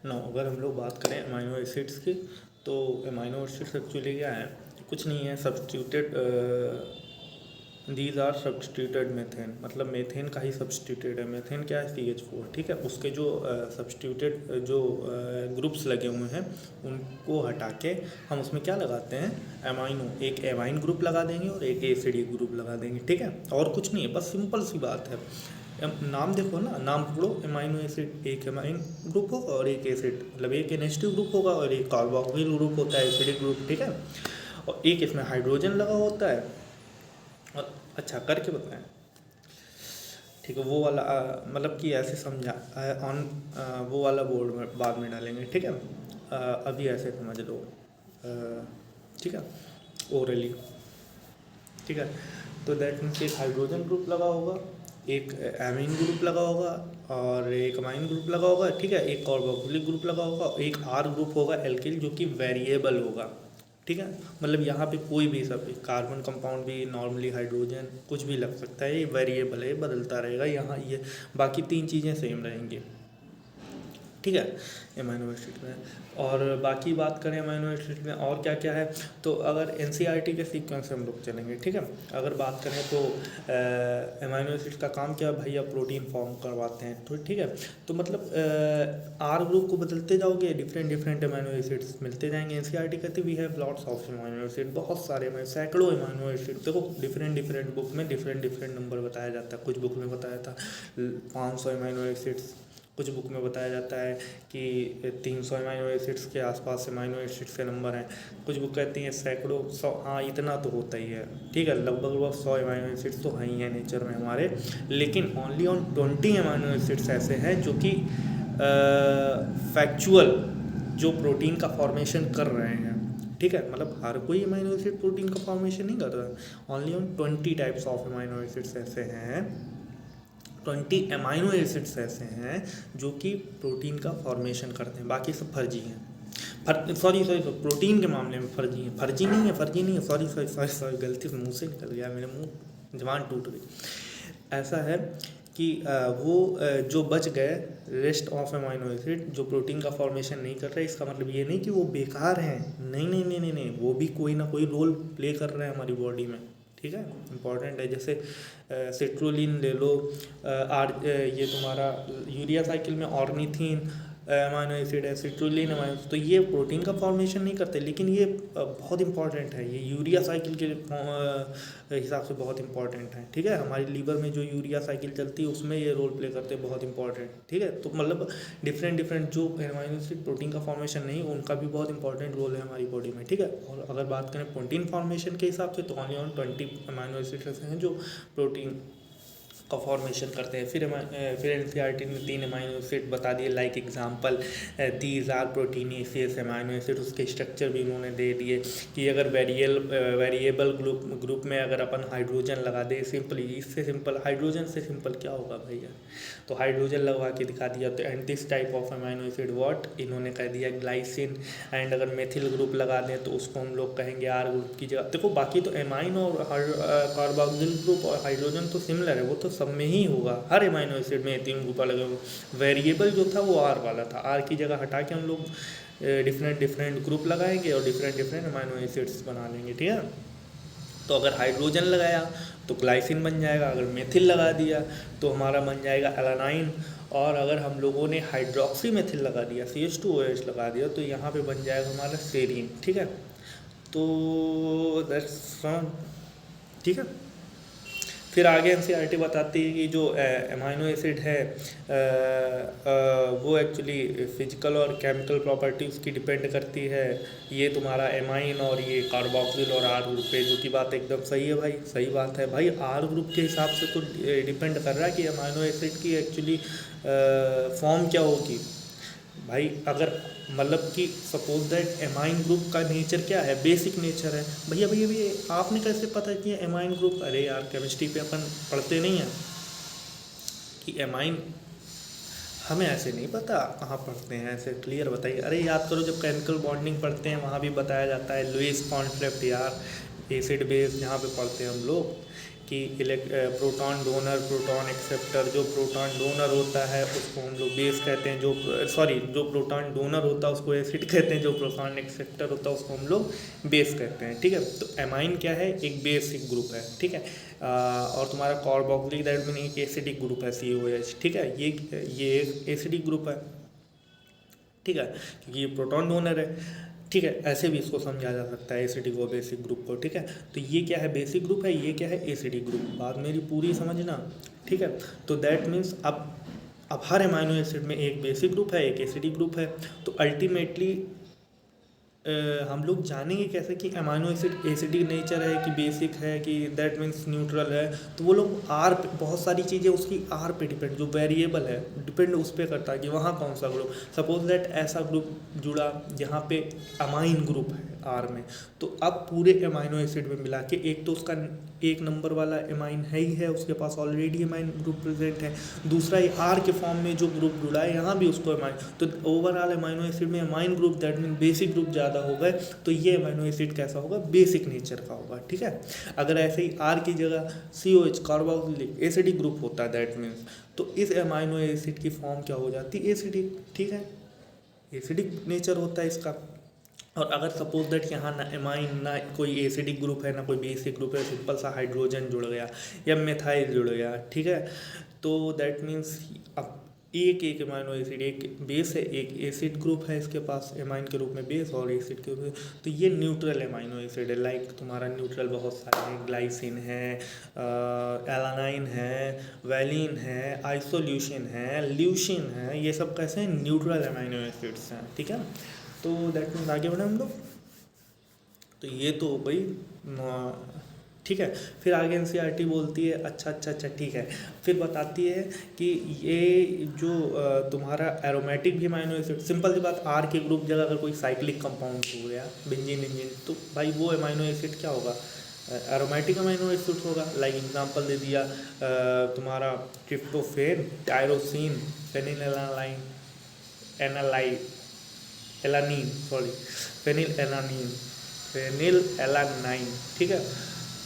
No अगर हम लोग बात करें अमाइनो एसिड्स की, तो अमाइनो एसिड्स एक्चुअली क्या है, कुछ नहीं है, substituted, these are substituted methane, मतलब मेथेन का ही सब्सटीट्यूटेड है। मेथेन क्या है, CH4, ठीक है। उसके जो सब्सटीट्यूटेड जो ग्रुप्स लगे हुए हैं उनको हटा के हम उसमें क्या लगाते हैं, अमाइनो, एक एमाइन ग्रुप लगा देंगे और एक एसिडिक ग्रुप लगा देंगे, ठीक है। और कुछ नहीं है, बस सिंपल सी बात है। नाम देखो ना, नाम पढ़ो, अमाइनो एसिड, एक अमाइन ग्रुप होगा और एक एसिड, मतलब एक NH2 ग्रुप होगा और एक कार्बोक्सिल ग्रुप होता है, एसिडिक ग्रुप, ठीक है। और एक इसमें हाइड्रोजन लगा होता है। और अच्छा करके बताएं, ठीक है, वो वाला मतलब कि ऐसे समझा, ऑन वो वाला बोर्ड में बाद में डालेंगे, ठीक है। अभी ऐसे समझ लो, ठीक है, ओरली, ठीक है। तो दैट मीन्स एक हाइड्रोजन ग्रुप लगा होगा, एक एमीन ग्रुप लगा होगा और एक अमाइन ग्रुप लगा होगा, ठीक है। एक कार्बोक्सिलिक ग्रुप लगा होगा, एक R ग्रुप होगा एल्किल, जो कि वेरिएबल होगा, ठीक है। मतलब यहाँ पे कोई भी सब कार्बन कंपाउंड भी, नॉर्मली हाइड्रोजन, कुछ भी लग सकता है, ये वेरिएबल है, बदलता रहेगा। यहाँ ये बाकी तीन चीज़ें सेम रहेंगी, ठीक है, अमाइनो एसिड में। और बाकी बात करें अमाइनो एसिड में और क्या क्या है, तो अगर NCERT के सीक्वेंस से हम लोग चलेंगे, ठीक है। अगर बात करें तो अमाइनो एसिड का काम क्या है भैया, प्रोटीन फॉर्म करवाते हैं, तो ठीक है। तो मतलब R ग्रुप को बदलते जाओगे, डिफरेंट डिफरेंट अमाइनो एसिड्स मिलते जाएंगे। NCERT कहते we have lots of amino acid, बहुत सारे में सैकड़ों अमाइनो एसिड। देखो डिफरेंट डिफरेंट बुक में डिफरेंट डिफरेंट नंबर बताया जाता है। कुछ बुक में बताया था 500 अमाइनो एसिड्स, कुछ बुक में बताया जाता है कि 300 अमाइनो एसिड्स के आसपास अमाइनो एसिड्स के नंबर हैं। कुछ बुक कहती हैं सैकड़ों, 100, हाँ इतना तो होता ही है, ठीक है, लगभग 100 अमाइनो एसिड्स तो हैं ही हैं नेचर में हमारे। लेकिन ओनली ऑन 20 अमाइनो एसिड्स ऐसे हैं जो कि फैक्चुअल, जो प्रोटीन का फॉर्मेशन कर रहे हैं, ठीक है। मतलब हर कोई अमाइनो एसिड प्रोटीन का फॉर्मेशन नहीं कर रहा है। Only on 20 types of amino acids ऐसे हैं, 20 अमाइनो एसिड्स ऐसे हैं जो कि प्रोटीन का फॉर्मेशन करते हैं, बाकी सब फर्जी हैं। सॉरी प्रोटीन के मामले में फर्जी हैं, फर्जी नहीं है, सॉरी गलती से मुंह से निकल गया, मेरे मुंह जबान टूट गई। ऐसा है कि वो जो बच गए रेस्ट ऑफ अमाइनो एसिड जो प्रोटीन का फॉर्मेशन नहीं कर रहे, इसका मतलब ये नहीं कि वो बेकार हैं, नहीं नहीं नहीं नहीं नहीं, वो भी कोई ना कोई रोल प्ले कर रहे हैं हमारी बॉडी में, ठीक है, इंपॉर्टेंट है। जैसे सिट्रोलिन ले लो, ये तुम्हारा यूरिया साइकिल में ऑर्निथीन अमाइनो एसिड है, सिट्रोलिन अमाइनो, तो ये प्रोटीन का फॉर्मेशन नहीं करते, लेकिन ये बहुत इंपॉर्टेंट है, ये यूरिया साइकिल के हिसाब से बहुत इंपॉर्टेंट है, ठीक है। हमारी लीवर में जो यूरिया साइकिल चलती है उसमें ये रोल प्ले करते हैं, बहुत इंपॉर्टेंट, ठीक है। तो मतलब डिफरेंट डिफरेंट जो अमाइनो एसिड प्रोटीन का फॉर्मेशन नहीं, उनका भी बहुत इंपॉर्टेंट रोल है हमारी बॉडी में, ठीक है। और अगर बात करें प्रोटीन फॉर्मेशन के हिसाब से, तो ओनली ऑन 20 अमाइनो एसिड ऐसे हैं जो प्रोटीन का फॉर्मेशन करते हैं। फिर NCERT ने 3 अमाइनो एसिड बता दिए, like example these are proteinaceous amino acid, उसके स्ट्रक्चर भी उन्होंने दे दिए कि अगर वेरिएबल ग्रुप में अगर अपन हाइड्रोजन लगा दे, सिंपली, इससे सिंपल हाइड्रोजन से सिंपल क्या होगा भैया, तो हाइड्रोजन लगवा के दिखा दिया। तो and this type of amino acid what, इन्होंने कह दिया ग्लाइसिन। एंड अगर मेथिल ग्रुप लगा दें तो उसको हम लोग कहेंगे R ग्रुप की जगह। देखो बाकी तो एमाइन और कार्बोक्सिल ग्रुप और हाइड्रोजन तो सिमिलर है, वो तो सब में ही होगा, हर अमाइनो एसिड में 3 ग्रुप अलग होगा। वेरिएबल जो था वो R वाला था, R की जगह हटा के हम लोग डिफरेंट डिफरेंट ग्रुप लगाएंगे और डिफरेंट डिफरेंट अमाइनो एसिड्स बना लेंगे, ठीक है। तो अगर हाइड्रोजन लगाया तो ग्लाइसिन बन जाएगा, अगर मेथिल लगा दिया तो हमारा बन जाएगा एलानाइन, और अगर हम लोगों ने हाइड्रोक्सी मेथिल लगा दिया, CH2OH लगा दिया, तो यहाँ पे बन जाएगा हमारा सेरीन, ठीक है। तो दैट्स, ठीक है। फिर आगे NCERT बताती है कि जो अमाइनो एसिड है वो एक्चुअली फिजिकल और केमिकल प्रॉपर्टी उसकी डिपेंड करती है, ये तुम्हारा एमाइन और ये कार्बोक्सिल और R ग्रुप पे, जो कि बात एकदम सही है भाई, सही बात है भाई। R ग्रुप के हिसाब से तो डिपेंड कर रहा है कि अमाइनो एसिड की एक्चुअली फॉर्म क्या होगी भाई। अगर मतलब कि सपोज दैट एमाइन ग्रुप का नेचर क्या है, बेसिक नेचर है भैया। भैया आपने कैसे पता कि एमाइन ग्रुप, अरे यार केमिस्ट्री पे अपन पढ़ते नहीं हैं कि एमाइन, हमें ऐसे नहीं पता, कहाँ पढ़ते हैं ऐसे, क्लियर बताइए। अरे याद करो जब केमिकल बॉन्डिंग पढ़ते हैं वहाँ भी बताया जाता है, लुईस कॉन्सेप्ट यार, एसिड बेस जहाँ पे पढ़ते हैं हम लोग, कि प्रोटॉन डोनर, प्रोटॉन एक्सेप्टर। जो प्रोटॉन डोनर होता है उसको हम लोग बेस कहते हैं, जो प्रोटॉन डोनर होता है उसको एसिड कहते हैं, जो प्रोटॉन एक्सेप्टर होता है उसको हम लोग बेस कहते हैं, ठीक है। तो एमाइन क्या है, एक बेसिक ग्रुप है, ठीक है। और तुम्हारा कार्बोक्सिलिक दैट मीन एक एसिडिक ग्रुप है, COH, ठीक है। ये एक एसिडिक ग्रुप है, ठीक है, क्योंकि ये प्रोटॉन डोनर है, ठीक है। ऐसे भी इसको समझा जा सकता है एसिडिक और बेसिक ग्रुप को, ठीक है। तो ये क्या है, बेसिक ग्रुप है, ये क्या है, एसिडिक ग्रुप। बात मेरी पूरी समझना, ठीक है। तो दैट मीन्स अब हर अमाइनो एसिड में एक बेसिक ग्रुप है, एक एसिडिक ग्रुप है। तो अल्टीमेटली हम लोग जानेंगे कैसे कि अमाइनो एसिड एसिडिक नेचर है कि बेसिक है कि दैट मीन्स न्यूट्रल है। तो वो लोग आर पे, बहुत सारी चीज़ें उसकी आर पे डिपेंड, जो वेरिएबल है डिपेंड उस पर करता है कि वहाँ कौन सा ग्रुप। सपोज दैट ऐसा ग्रुप जुड़ा जहाँ पे अमाइन ग्रुप है आर में, तो अब पूरे अमाइनो एसिड में मिला के एक तो उसका 1 नंबर वाला एमाइन है ही है, उसके पास ऑलरेडी एमाइन ग्रुप प्रेजेंट है। दूसरा ये आर के फॉर्म में जो ग्रुप जुड़ा है यहाँ भी उसको एमाइन, तो ओवरऑल अमाइनो एसिड में amine group that mean basic group ज़्यादा हो गए, तो ये अमाइनो एसिड कैसा होगा, बेसिक नेचर का होगा, ठीक है। अगर ऐसे ही आर की जगह COH कार्बोक्सिलिक एसिडिक ग्रुप होता है दैट मीन्स, तो इस अमाइनो एसिड की फॉर्म क्या हो जाती है, एसिडिक, ठीक है, एसिडिक नेचर होता है इसका। और अगर सपोज दैट यहाँ ना एमाइन ना कोई एसिडिक ग्रुप है ना कोई बेसिक ग्रुप है, सिंपल सा हाइड्रोजन जुड़ गया या मेथाइल जुड़ गया, ठीक है, तो दैट मीन्स अब एक अमाइनो एसिड, एक बेस है, एक एसिड ग्रुप है इसके पास एमाइन के रूप में बेस और एसिड के रूप में, तो ये न्यूट्रल एमाइनो एसिड है। लाइक तुम्हारा न्यूट्रल बहुत सारे हैं, ग्लाइसिन है, एलानाइन है, वैलिन है, आइसोल्यूशिन है, ल्यूशिन है, ये सब कैसे हैं, न्यूट्रल एमाइनो एसिड्स हैं, ठीक है। तो दैट मीन्स आगे बढ़े हम लोग, तो ये तो हो गई, ठीक है। फिर आगे NCERT बोलती है, अच्छा ठीक है, फिर बताती है कि ये जो तुम्हारा एरोमेटिक भी अमाइनो एसिड, सिंपल सी बात, आर के ग्रुप जगह अगर कोई साइक्लिक कंपाउंड हो गया, बेंजीन, तो भाई वो अमाइनो एसिड क्या होगा, एरोमेटिक अमाइनो एसिड होगा। लाइक एग्जांपल दे दिया तुम्हारा ट्रिप्टोफेन, टायरोसिन, फेनिलएलानाइन, फेनिल एलानाइन, ठीक है,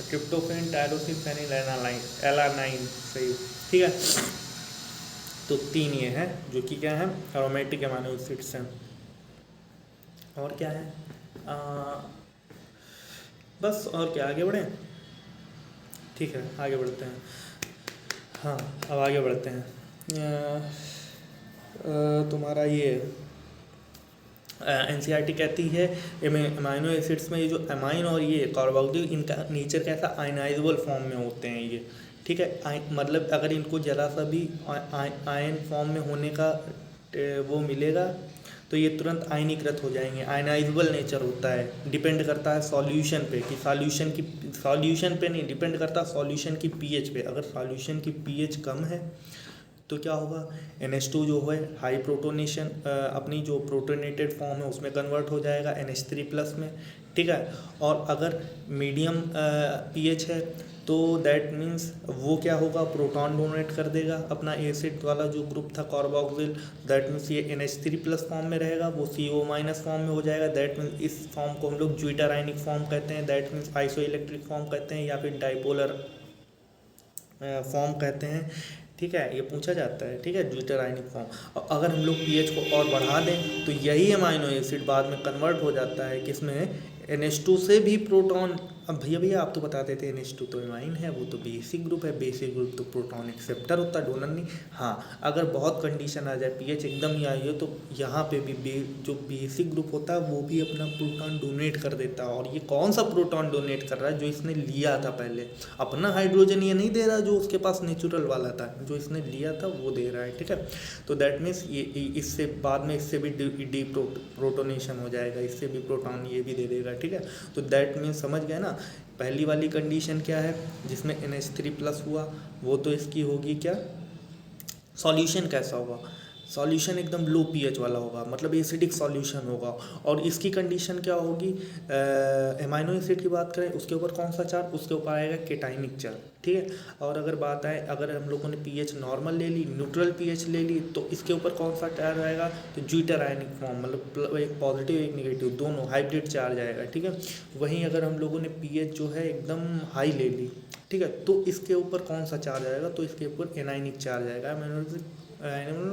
ट्रिप्टोफेन, टायरोसिन, फेनिल एलानाइन, सही, ठीक है। तो 3 ये हैं जो कि क्या है, एरोमेटिक अमाइनो एसिड्स हैं। और क्या है, बस, और क्या, आगे बढ़ें, ठीक है, आगे बढ़ते हैं। हाँ, अब आगे बढ़ते हैं। तुम्हारा ये NCERT कहती है अमाइनो एसिड्स में ये जो अमाइन और ये कार्बोक्सिलिक, इनका नेचर कैसा, आयनाइजेबल फॉर्म में होते हैं ये, ठीक है। मतलब अगर इनको जरा सा भी आयन फॉर्म में होने का वो मिलेगा तो ये तुरंत आयनीकृत हो जाएंगे। आयनाइजेबल नेचर होता है, डिपेंड करता है सॉल्यूशन पे, कि सॉल्यूशन पे नहीं डिपेंड करता, सॉल्यूशन की pH पे। अगर सॉल्यूशन की pH कम है तो क्या होगा, NH2 जो है हाई प्रोटोनेशन, अपनी जो प्रोटोनेटेड फॉर्म है उसमें कन्वर्ट हो जाएगा NH3+ में, ठीक है। और अगर मीडियम pH है तो दैट मीन्स वो क्या होगा, प्रोटॉन डोनेट कर देगा, अपना एसिड वाला जो ग्रुप था कार्बोक्सिल, दैट मीन्स ये NH3+ फॉर्म में रहेगा, वो CO- फॉर्म में हो जाएगा। दैट मीन्स इस फॉर्म को हम लोग ज्यूटारायनिक फॉर्म कहते हैं, that means iso electric form कहते हैं, या फिर डाइपोलर फॉर्म कहते हैं, ठीक है, ये पूछा जाता है, ठीक है, ज्यूटारायनिक फॉर्म। और अगर हम लोग pH को और बढ़ा दें तो यही अमाइनो एसिड बाद में कन्वर्ट हो जाता है किसमें, NH2 से भी प्रोटॉन। अब भैया आप तो बताते थे NH2 तो एमाइन है, वो तो बेसिक ग्रुप है, बेसिक ग्रुप तो प्रोटॉन एक्सेप्टर होता है, डोनर नहीं। हाँ, अगर बहुत कंडीशन आ जाए, pH एकदम ही आई हो, तो यहाँ पे भी जो बेसिक ग्रुप होता है वो भी अपना प्रोटॉन डोनेट कर देता है। और ये कौन सा प्रोटॉन डोनेट कर रहा है, जो इसने लिया था पहले, अपना हाइड्रोजन ये नहीं दे रहा जो उसके पास नेचुरल वाला था, जो इसने लिया था वो दे रहा है, ठीक है। तो दैट मीन्स ये इससे बाद में इससे भी डी प्रोटोनेशन हो जाएगा, इससे भी प्रोटॉन ये भी दे देगा, ठीक है। तो दैट मीन्स समझ गए ना, पहली वाली कंडीशन क्या है जिसमें NH3+ हुआ, वो तो इसकी होगी क्या, सॉल्यूशन कैसा होगा, सॉल्यूशन एकदम लो pH वाला होगा, मतलब एसिडिक सॉल्यूशन होगा। और इसकी कंडीशन क्या होगी, एमाइनो एसिड की बात करें उसके ऊपर कौन सा चार्ज, उसके ऊपर आएगा केटाइनिक चार्ज, ठीक है। और अगर बात आए, अगर हम लोगों ने pH नॉर्मल ले ली, न्यूट्रल pH ले ली, तो इसके ऊपर कौन सा चार्ज आएगा, तो ज्यूटारायनिक फॉर्म, मतलब एक पॉजिटिव एक निगेटिव दोनों हाइब्रिड चार्ज आएगा, ठीक है। वहीं अगर हम लोगों ने pH जो है एकदम हाई ले ली, ठीक है। तो इसके ऊपर कौन सा चार्ज आएगा, तो इसके ऊपर एनाइनिक चार्ज आएगा,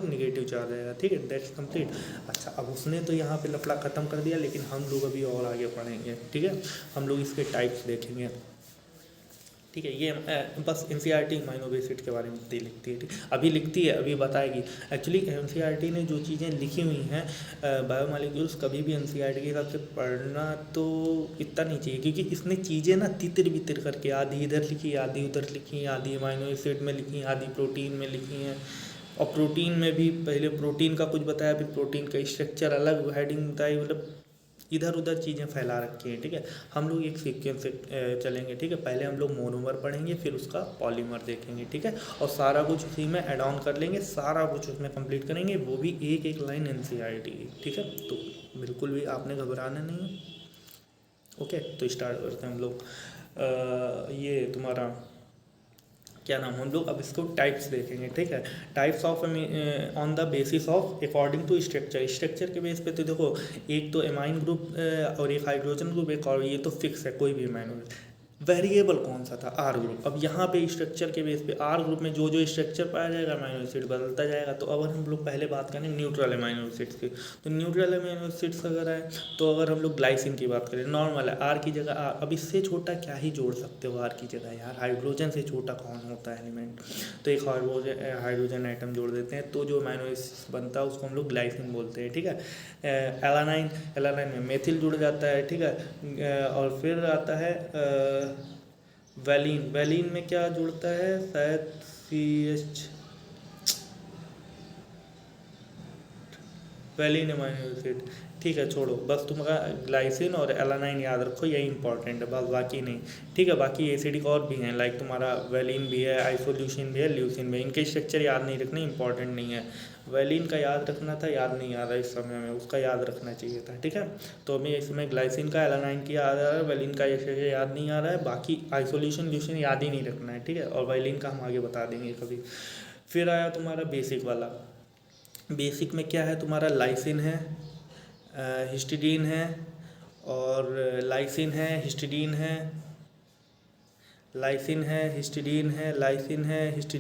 निगेटिव चार्ज आएगा, ठीक है। That's complete. अच्छा, अब उसने तो यहाँ पे लफड़ा ख़त्म कर दिया, लेकिन हम लोग अभी और आगे पढ़ेंगे, ठीक है। हम लोग इसके टाइप्स देखेंगे, ठीक है। ये बस एनसीईआरटी अमीनो एसिड के बारे में इतनी लिखती है, ठीक। अभी लिखती है, अभी बताएगी। एक्चुअली एनसीईआरटी ने जो चीज़ें लिखी हुई हैं बायोमॉलिक्यूल्स, कभी भी एनसीईआरटी के हिसाब से पढ़ना तो इतना नहीं चाहिए, क्योंकि इसने चीज़ें ना तितर बितर करके आधी इधर लिखी, आधी उधर लिखी, आधी अमीनो एसिड में लिखी, आधी प्रोटीन में लिखी हैं। और प्रोटीन में भी पहले प्रोटीन का कुछ बताया, फिर प्रोटीन का स्ट्रक्चर अलग हेडिंग बताई, मतलब इधर उधर चीज़ें फैला रखी हैं, ठीक है। हम लोग एक सीक्वेंस से चलेंगे, ठीक है। पहले हम लोग मोनोमर पढ़ेंगे, फिर उसका पॉलीमर देखेंगे, ठीक है। और सारा कुछ उसी में ऐड ऑन कर लेंगे, सारा कुछ उसमें कंप्लीट करेंगे, वो भी एक एक लाइन एनसीईआरटी की, ठीक है। तो बिल्कुल भी आपने घबराना नहीं है, ओके। तो स्टार्ट करते हैं हम लोग। ये तुम्हारा क्या नाम, हम लोग अब इसको टाइप्स देखेंगे, ठीक है। Types of on the basis of according to structure. Structure के बेस पे तो देखो, एक तो एमाइन ग्रुप और एक हाइड्रोजन ग्रुप, एक और ये तो फिक्स है, कोई भी एमाइन ग्रुप। वेरिएबल कौन सा था, आर ग्रुप। अब यहाँ पे स्ट्रक्चर के बेस पे आर ग्रुप में जो जो स्ट्रक्चर पाया जाएगा अमीनो एसिड बदलता जाएगा। तो अगर हम लोग पहले बात करें न्यूट्रल अमीनो एसिड्स की, तो न्यूट्रल अमीनो एसिड्स अगर है, तो अगर हम लोग ग्लाइसिन की बात करें, नॉर्मल है, आर की जगह आर। अब इससे छोटा क्या ही जोड़ सकते हो आर की जगह यार, हाइड्रोजन से छोटा कौन होता है एलिमेंट। तो एक हाइड्रोजन आइटम जोड़ देते हैं, तो जो अमीनो एसिड बनता है उसको हम लोग ग्लाइसिन बोलते हैं, ठीक है। एलानाइन, एलानाइन में मेथिल जुड़ जाता है, ठीक है। और फिर आता है वैलीन। वैलीन में क्या जुड़ता है, शायद CH, वैलीन अमीनो एसिड, ठीक है। छोड़ो, बस तुम्हारा ग्लाइसिन और एलानाइन याद रखो, यही इंपॉर्टेंट है, बस बाकी नहीं, ठीक है। बाकी एसिडिक और भी हैं, लाइक तुम्हारा वैलीन भी है, आइसोल्यूसिन भी है, ल्यूसिन भी है। इनके स्ट्रक्चर याद नहीं रखने, इंपॉर्टेंट नहीं है। वैलीन का याद रखना था, याद नहीं आ रहा इस समय में, उसका याद रखना चाहिए था, ठीक है। तो हमें इसमें ग्लाइसिन का, एलानाइन की याद आ रहा है, वैलीन का स्ट्रक्चर याद नहीं आ रहा है, बाकी आइसोल्यूशन ल्यूसिन याद ही नहीं रखना है, ठीक है। और वैलीन का हम आगे बता देंगे कभी। फिर आया तुम्हारा बेसिक वाला। बेसिक में क्या है तुम्हारा, लाइसिन है, हिस्टिडीन है, और लाइसिन है, हिस्टिडीन है, लाइसिन है, हिस्टिडीन है, लाइसिन है, हिस्टिडीन